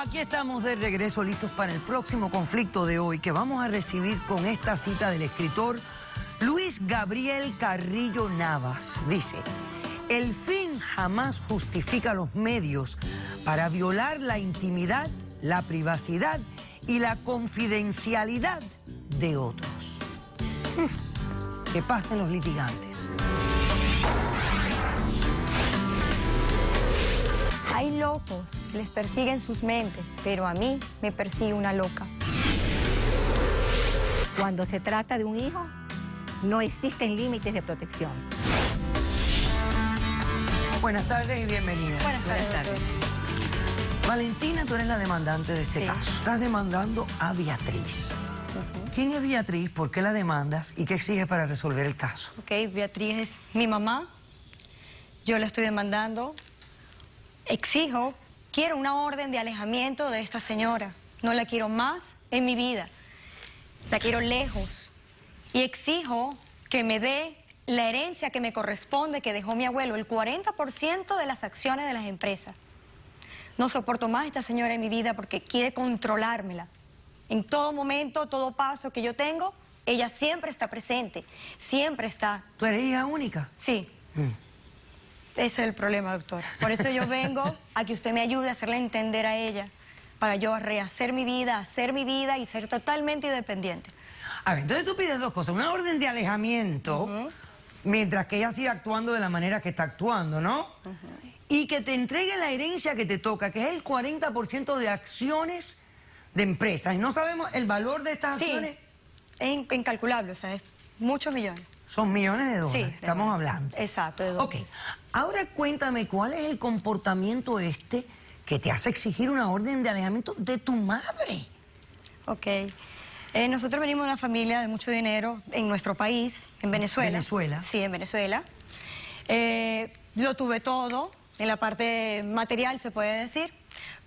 Aquí estamos de regreso, listos para el próximo conflicto de hoy, que vamos a recibir con esta cita del escritor Luis Gabriel Carrillo Navas. Dice: el fin jamás justifica los medios para violar la intimidad, la privacidad y la confidencialidad de otros. Que pasen los litigantes. Hay locos que les persiguen sus mentes, pero a mí me persigue una loca. Cuando se trata de un hijo, no existen límites de protección. Buenas tardes y bienvenidas. Buenas tardes. Valentina, tú eres la demandante de este caso. Estás demandando a Beatriz. ¿Quién es Beatriz? ¿Por qué la demandas? ¿Y qué exige para resolver el caso? Ok, Beatriz es mi mamá. Yo la estoy demandando. Exijo, quiero una orden de alejamiento de esta señora. No la quiero más en mi vida. La quiero lejos. Y exijo que me dé la herencia que me corresponde, que dejó mi abuelo, el 40% de las acciones de las empresas. No soporto más a esta señora en mi vida porque quiere controlármela. En todo momento, todo paso que yo tengo, ella siempre está presente, siempre está. ¿Tú eres hija única? Sí. Ese es el problema, doctora. Por eso yo vengo a que usted me ayude a hacerle entender a ella, para yo rehacer mi vida, hacer mi vida y ser totalmente independiente. A ver, entonces tú pides dos cosas: una orden de alejamiento, mientras que ella sigue actuando de la manera que está actuando, ¿no? Y que te entregue la herencia que te toca, que es el 40% de acciones de empresas. Y no sabemos el valor de estas acciones. Es incalculable, o sea, es muchos millones. Son millones de dólares, Sí, estamos hablando. Exacto, de dólares. Ok, ahora cuéntame, ¿cuál es el comportamiento que te hace exigir una orden de alejamiento de tu madre? Ok. Nosotros venimos de una familia de mucho dinero en nuestro país, en Venezuela. ¿Venezuela? Sí, en Venezuela. Lo tuve todo, en la parte material se puede decir,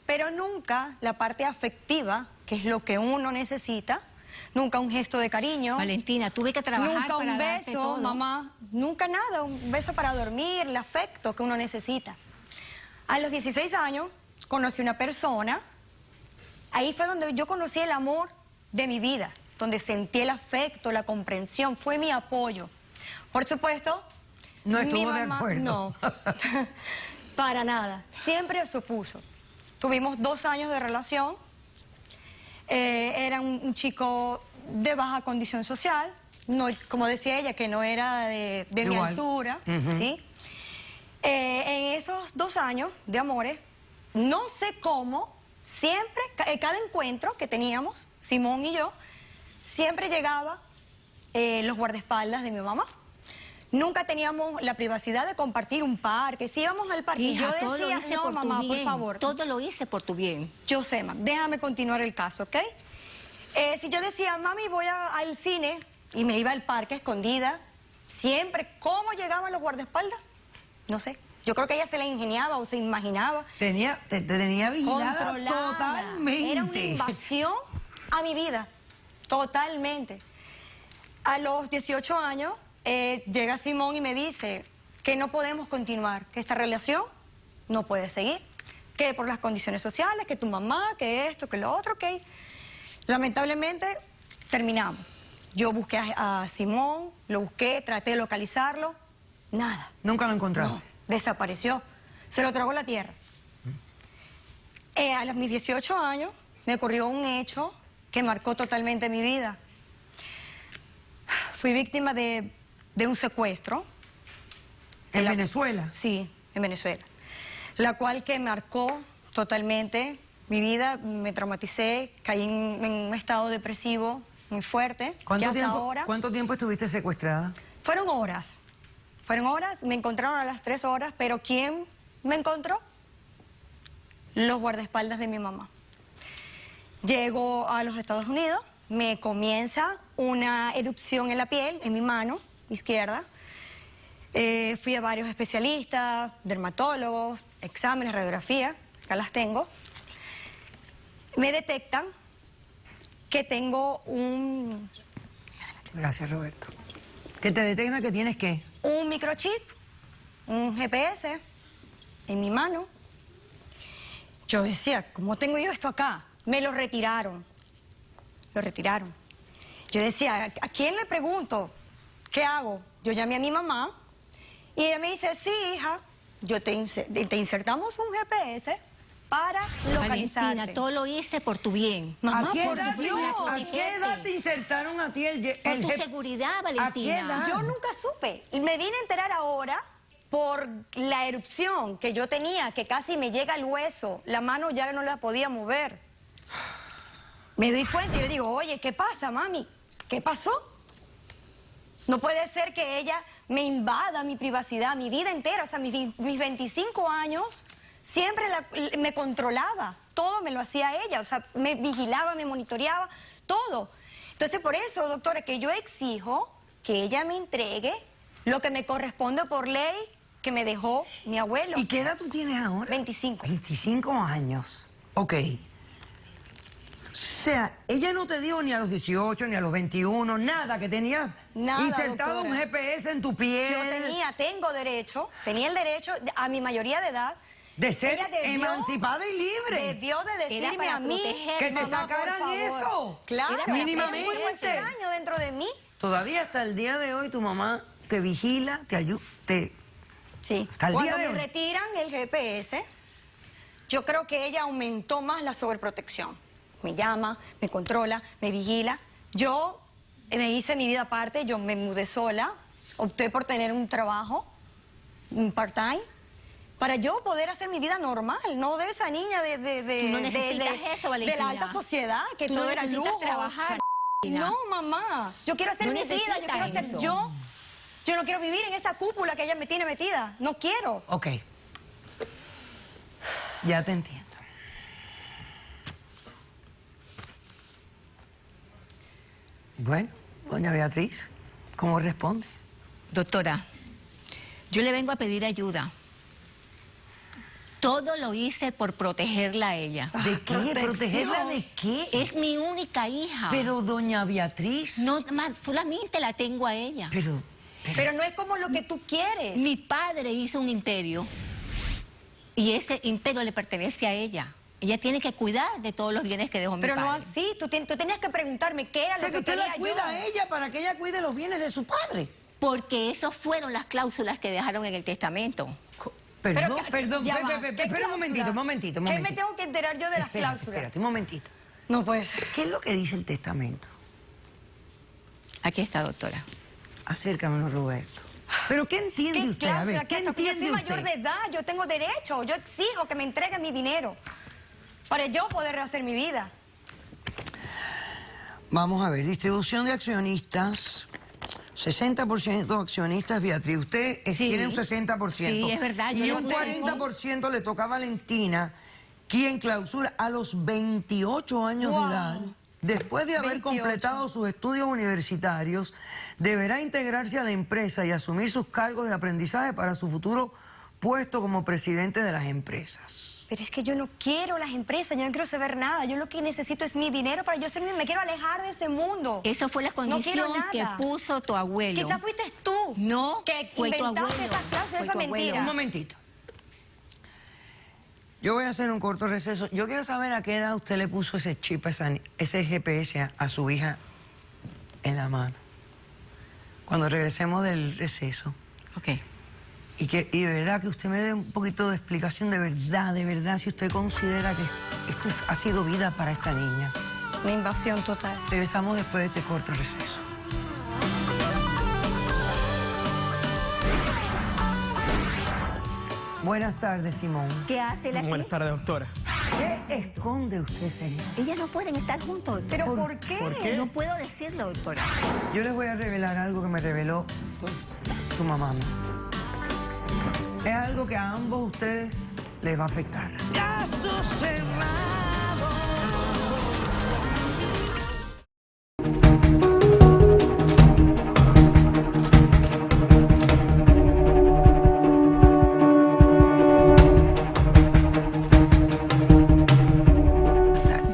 pero nunca la parte afectiva, que es lo que uno necesita. Nunca un gesto de cariño. Valentina, tuve que trabajar nunca para un darte beso, todo. mamá. Nunca nada, un beso para dormir, el afecto que uno necesita. A los 16 años conocí una persona. Ahí fue donde yo conocí el amor de mi vida, donde sentí el afecto, la comprensión, fue mi apoyo. Por supuesto, no estuvo mi mamá, de acuerdo. No, para nada. Siempre se opuso. Tuvimos 2 años de relación. Era un chico de baja condición social, no, como decía ella, que no era de mi altura, ¿sí? En esos 2 años de amores, no sé cómo, siempre, cada encuentro que teníamos, Simón y yo, siempre llegaba los guardaespaldas de mi mamá. Nunca teníamos la privacidad de compartir un parque. Si íbamos al parque, Hija, yo decía, no, mamá, por favor. Todo lo hice por tu bien. Yo sé, ma, déjame continuar el caso, ¿ok? Si yo decía, mami, voy al cine, y me iba al parque escondida, siempre, ¿cómo llegaban los guardaespaldas? No sé. Yo creo que ella se la ingeniaba o se imaginaba. Te tenía vigilada controlada. Totalmente. Era una invasión a mi vida, totalmente. A los 18 años, llega Simón y me dice que no podemos continuar, que esta relación no puede seguir, que por las condiciones sociales, que tu mamá, que esto, que lo otro, ok. Lamentablemente, terminamos. Yo busqué a Simón, lo busqué, traté de localizarlo, nada. ¿Nunca lo encontraste? No, desapareció, se lo tragó la tierra. A mis 18 años me ocurrió un hecho que marcó totalmente mi vida. Fui víctima de un secuestro. ¿En Venezuela? Sí, en Venezuela. La cual que marcó totalmente mi vida, me traumaticé, caí en un estado depresivo muy fuerte. ¿Cuánto tiempo estuviste secuestrada? Fueron horas, me encontraron a las 3 horas, pero ¿quién me encontró? Los guardaespaldas de mi mamá. Llego a los Estados Unidos, me comienza una erupción en la piel, en mi mano izquierda. Fui a varios especialistas, dermatólogos, exámenes, radiografía, acá las tengo. Me detectan que tengo un... Gracias, Roberto. ¿Que te detectan que tienes qué? Un microchip, un GPS en mi mano. yo decía, ¿cómo tengo yo esto acá? Me lo retiraron. Lo retiraron. Yo decía, ¿a quién le pregunto? ¿Qué hago? Yo llamé a mi mamá y ella me dice, sí, hija, te insertamos un GPS para localizarte. Valentina, todo lo hice por tu bien. Mamá, ¿A qué por edad, Dios. ¿a qué edad te insertaron a ti Por tu seguridad, Valentina. edad? Yo nunca supe. Y me vine a enterar ahora por la erupción que yo tenía, que casi me llega al hueso. La mano ya no la podía mover. Me doy cuenta y yo digo, oye, ¿qué pasa, mami? ¿Qué pasó? No puede ser que ella me invada mi privacidad, mi vida entera. O sea, mis 25 años siempre me controlaba. Todo me lo hacía ella. O sea, me vigilaba, me monitoreaba, todo. Entonces, por eso, doctora, que yo exijo que ella me entregue lo que me corresponde por ley que me dejó mi abuelo. ¿Y qué edad tú tienes ahora? 25. 25 años. Ok. O sea, ella no te dijo ni a los 18, ni a los 21, nada, que tenía Nada, insertado doctora. un GPS en tu piel. Tenía el derecho a mi mayoría de edad. De ser Ella emancipada y libre. Debió de decirme para a mí protegerme. Que te mamá, sacaran por favor. eso. Claro, Era para mínimamente. Era muy extraño dentro de mí. Todavía hasta el día de hoy tu mamá te vigila, te ayuda, Sí. Hasta el Cuando día de me hoy. retiran el GPS, yo creo que ella aumentó más la sobreprotección. Me llama, me controla, me vigila. Yo me hice mi vida aparte, yo me mudé sola, opté por tener un trabajo, un part-time, para yo poder hacer mi vida normal, no de esa niña Tú no necesitas eso, de Valentina. la alta sociedad, que Tú no todo era necesitas lujo. trabajar, Valentina. No, mamá, yo quiero hacer No mi vida, yo necesitas quiero ser eso. yo. Yo no quiero vivir en esa cúpula que ella me tiene metida, no quiero. Ok. Ya te entiendo. Bueno, doña Beatriz, ¿cómo responde? Doctora, yo le vengo a pedir ayuda. Todo lo hice por protegerla a ella. ¿De qué? protección. ¿Protegerla de qué? Es mi única hija. Pero doña Beatriz... No, solamente la tengo a ella. Pero no es como lo que tú quieres. Mi padre hizo un imperio y ese imperio le pertenece a ella. Ella tiene que cuidar de todos los bienes que dejó mi Pero padre. no así, tú tenías que preguntarme qué era O sea, lo que que usted la quería cuida yo. a ella para que ella cuide los bienes de su padre. Porque esas fueron las cláusulas que dejaron en el testamento. Perdón, Pero, perdón, ya va. ¿Qué espera un cláusula? momentito, un momentito. ¿Qué me tengo que enterar yo de las cláusulas? Espérate, un momentito. No puede ser. ¿Qué es lo que dice el testamento? Aquí está, doctora. Acércamelo, Roberto. ¿Pero qué entiende ¿Qué usted? A ver, cláusula? ¿qué Yo soy entiende mayor usted? de edad, yo tengo derecho, yo exijo que me entreguen mi dinero para yo poder hacer mi vida. Vamos a ver, distribución de accionistas, 60% accionistas, Beatriz. Usted Sí. tiene un 60%. Sí, es verdad, yo Y lo un puse. 40% le toca a Valentina, quien clausura a los 28 años Wow. de edad. Después de haber 28. completado sus estudios universitarios, deberá integrarse a la empresa y asumir sus cargos de aprendizaje para su futuro puesto como presidente de las empresas. Pero es que yo no quiero las empresas, yo no quiero saber nada. Yo lo que necesito es mi dinero para yo ser me quiero alejar de ese mundo. Esa fue la No quiero condición que nada. puso tu abuelo. Quizás fuiste tú. No, que fue tu inventaste abuelo. esas cláusulas, Fue esa tu abuelo. mentira. Un momentito. Yo voy a hacer un corto receso. Yo quiero saber a qué edad usted le puso ese chip, ese GPS a su hija en la mano. Cuando regresemos del receso. Ok. Y de verdad que usted me dé un poquito de explicación de verdad, si usted considera que esto ha sido vida para esta niña. Una invasión total. Regresamos después de este corto receso. Buenas tardes, Simón. ¿Qué hace la Buenas tardes, doctora. ¿Qué esconde usted, señor? Ellas no pueden estar juntos. ¿Pero por qué? ¿Por qué? No puedo decirlo, doctora. Yo les voy a revelar algo que me reveló tu mamá. Es algo que a ambos ustedes les va a afectar. Caso cerrado.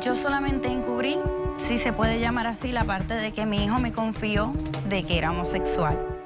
Yo solamente encubrí, si se puede llamar así, la parte de que mi hijo me confió de que era homosexual.